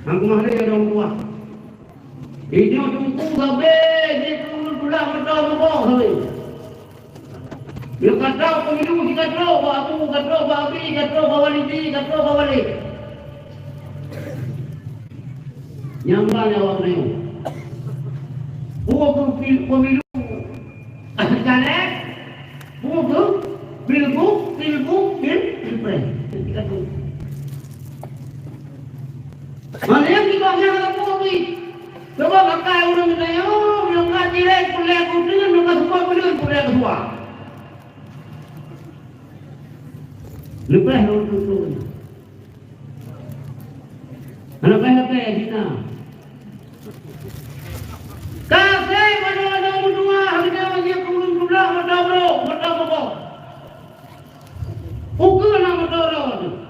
Aku mah dia orang tua. Ini tunggu sampai dia tunggu pulang betul sampai. Dia kata pemilu kita tahu, aku kata babi, kata bawali, kata bawali. Nyambang awak ni. Buat pemilu. Caleg. Buat pilpres. Kita tu. Mana yang kita nak buat ni? Coba pakai orang ni, orang ngaji lek, kuliah kuliah, orang semua kuliah semua. Lepas orang tu. Anak-anak Dina.